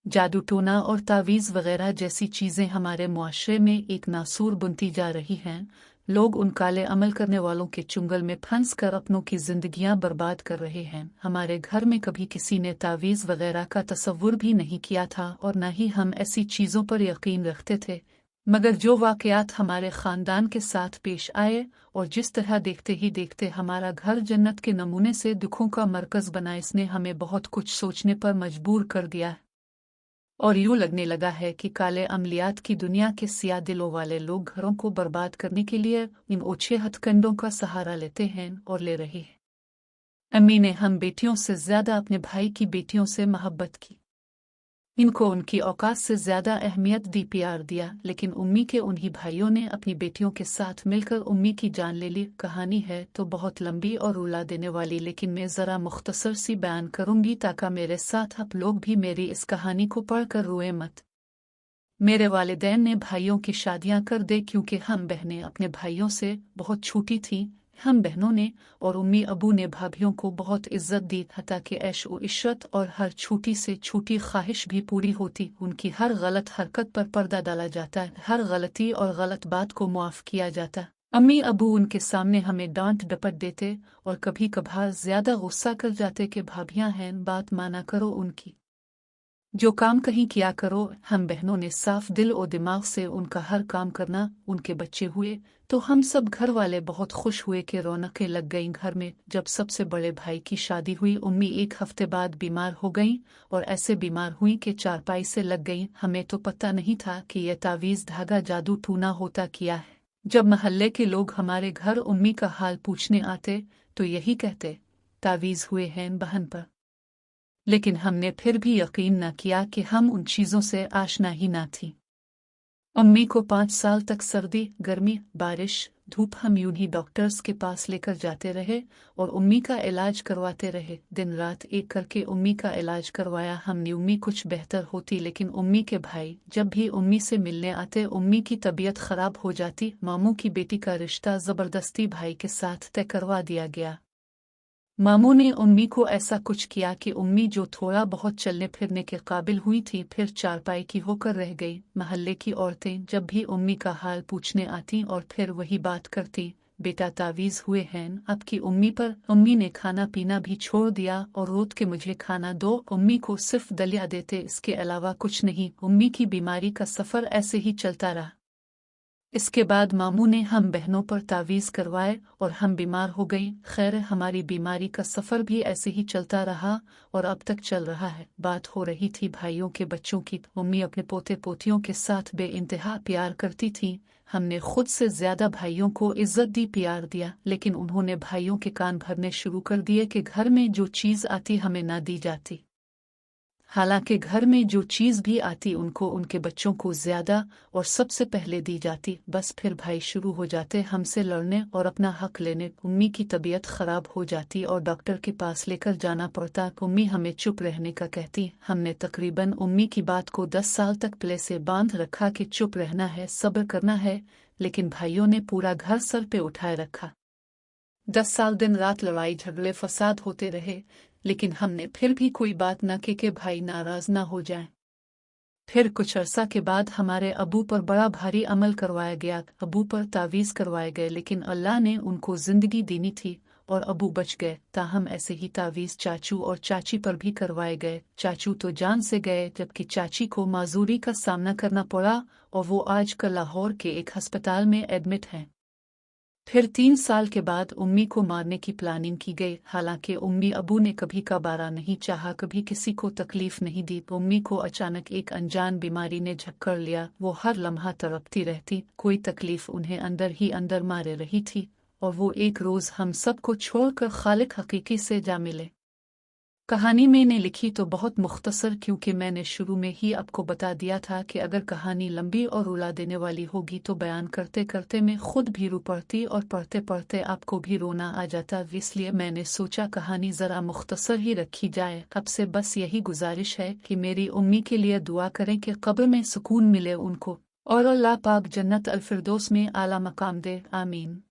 जादू टोना और तावीज़ वगैरह जैसी चीज़ें हमारे मुआशरे में एक नासूर बुनती जा रही हैं। लोग उन काले अमल करने वालों के चुंगल में फंस कर अपनों की जिंदगियां बर्बाद कर रहे हैं। हमारे घर में कभी किसी ने तावीज़ वगैरह का तसव्वुर भी नहीं किया था और न ही हम ऐसी चीज़ों पर यकीन रखते थे, मगर जो वाक़यात हमारे ख़ानदान के साथ पेश आए और जिस तरह देखते ही देखते हमारा घर जन्नत के नमूने से दुखों का मरकज़ बना, इसने हमें बहुत कुछ सोचने पर मजबूर कर दिया। और यूं लगने लगा है कि काले अमलियात की दुनिया के सिया दिलों वाले लोग घरों को बर्बाद करने के लिए इन ओछे हथकंडों का सहारा लेते हैं और ले रहे हैं। अम्मी ने हम बेटियों से ज्यादा अपने भाई की बेटियों से मोहब्बत की। इनको उनकी औकात से ज्यादा अहमियत दी, प्यार दिया, लेकिन उम्मी के उन्हीं भाइयों ने अपनी बेटियों के साथ मिलकर उम्मी की जान ले ली। कहानी है तो बहुत लंबी और रुला देने वाली, लेकिन मैं जरा मुख्तसर सी बयान करूंगी ताकि मेरे साथ आप लोग भी मेरी इस कहानी को पढ़कर रोए मत। मेरे वालिदैन ने भाइयों की शादियां कर दे क्योंकि हम बहनें अपने भाइयों से बहुत छोटी थीं। हम बहनों ने और उम्मी अबू ने भाभियों को बहुत इज्जत दी, हत्ता कि ऐश व इशरत और हर छोटी से छोटी ख्वाहिश भी पूरी होती। उनकी हर गलत हरकत पर पर्दा डाला जाता, हर गलती और गलत बात को मुआफ किया जाता। अम्मी अबू उनके सामने हमें डांट डपट देते और कभी कभार ज्यादा गुस्सा कर जाते कि भाभियां हैं, बात माना करो उनकी, जो काम कहीं किया करो। हम बहनों ने साफ दिल और दिमाग से उनका हर काम करना। उनके बच्चे हुए तो हम सब घर वाले बहुत खुश हुए कि रौनकें लग गईं घर में। जब सबसे बड़े भाई की शादी हुई, उम्मी 1 हफ्ते बाद बीमार हो गईं और ऐसे बीमार हुई कि चारपाई से लग गईं। हमें तो पता नहीं था कि यह तावीज़ धागा जादू टूना होता क्या है। जब महल्ले के लोग हमारे घर उम्मी का हाल पूछने आते तो यही कहते, तावीज़ हुए हैं बहन पर। लेकिन हमने फिर भी यकीन न किया कि हम उन चीज़ों से आशना ही ना थी। अम्मी को 5 साल तक सर्दी, गर्मी, बारिश, धूप हम यूं ही डॉक्टर्स के पास लेकर जाते रहे और उम्मी का इलाज करवाते रहे। दिन रात एक करके उम्मी का इलाज करवाया हमने। उम्मी कुछ बेहतर होती, लेकिन उम्मी के भाई जब भी उम्मी से मिलने आते उम्मी की तबीयत खराब हो जाती। मामू की बेटी का रिश्ता जबरदस्ती भाई के साथ तय करवा दिया गया। मामू ने उम्मी को ऐसा कुछ किया कि उम्मी, जो थोड़ा बहुत चलने फिरने के काबिल हुई थी, फिर चारपाई की होकर रह गई। महल्ले की औरतें जब भी उम्मी का हाल पूछने आती और फिर वही बात करती, बेटा तावीज़ हुए हैं आपकी उम्मी पर। उम्मी ने खाना पीना भी छोड़ दिया और रोत के मुझे खाना दो। उम्मी को सिर्फ दलिया देते, इसके अलावा कुछ नहीं। उम्मी की बीमारी का सफ़र ऐसे ही चलता रहा। इसके बाद मामू ने हम बहनों पर तावीज़ करवाए और हम बीमार हो गई। खैर, हमारी बीमारी का सफ़र भी ऐसे ही चलता रहा और अब तक चल रहा है। बात हो रही थी भाइयों के बच्चों की। उम्मी अपने पोते पोतियों के साथ बेइंतहा प्यार करती थी। हमने खुद से ज्यादा भाइयों को इज्जत दी, प्यार दिया, लेकिन उन्होंने भाइयों के कान भरने शुरू कर दिए कि घर में जो चीज़ आती हमें ना दी जाती। हालांकि घर में जो चीज़ भी आती उनको उनके बच्चों को ज्यादा और सबसे पहले दी जाती। बस फिर भाई शुरू हो जाते हमसे लड़ने और अपना हक लेने। उम्मी की तबीयत खराब हो जाती और डॉक्टर के पास लेकर जाना पड़ता। उम्मी हमें चुप रहने का कहती। हमने तकरीबन उम्मी की बात को 10 साल तक पले से बांध रखा कि चुप रहना है, सब्र करना है, लेकिन भाइयों ने पूरा घर सर पे उठाए रखा। 10 साल दिन रात लड़ाई झगड़े फसाद होते रहे, लेकिन हमने फिर भी कोई बात न की कि भाई नाराज ना हो जाएं। फिर कुछ अरसा के बाद हमारे अबू पर बड़ा भारी अमल करवाया गया। अबू पर तावीज़ करवाए गए, लेकिन अल्लाह ने उनको जिंदगी देनी थी और अबू बच गए। ताहम ऐसे ही तावीज़ चाचू और चाची पर भी करवाए गए। चाचू तो जान से गए, जबकि चाची को माजूरी का सामना करना पड़ा और वो आजकल लाहौर के एक अस्पताल में एडमिट हैं। फिर 3 साल के बाद उम्मी को मारने की प्लानिंग की गई। हालांकि उम्मी अबू ने कभी कबारा नहीं चाहा, कभी किसी को तकलीफ नहीं दी। उम्मी को अचानक एक अनजान बीमारी ने झक्कर लिया। वो हर लम्हा तड़पती रहती, कोई तकलीफ उन्हें अंदर ही अंदर मारे रही थी और वो एक रोज़ हम सबको छोड़कर खालिक हकीकी से जा मिले। कहानी मैंने लिखी तो बहुत मुख्तसर, क्योंकि मैंने शुरू में ही आपको बता दिया था कि अगर कहानी लंबी और रुला देने वाली होगी तो बयान करते करते मैं खुद भी रो पड़ती और पढ़ते पढ़ते आपको भी रोना आ जाता। इसलिए मैंने सोचा कहानी ज़रा मुख्तसर ही रखी जाए। अब से बस यही गुजारिश है कि मेरी उम्मी के लिए दुआ करें कि कब्र में सुकून मिले उनको और अल्लाह पाक जन्नत अल फिरदौस में आला मकाम दे। आमीन।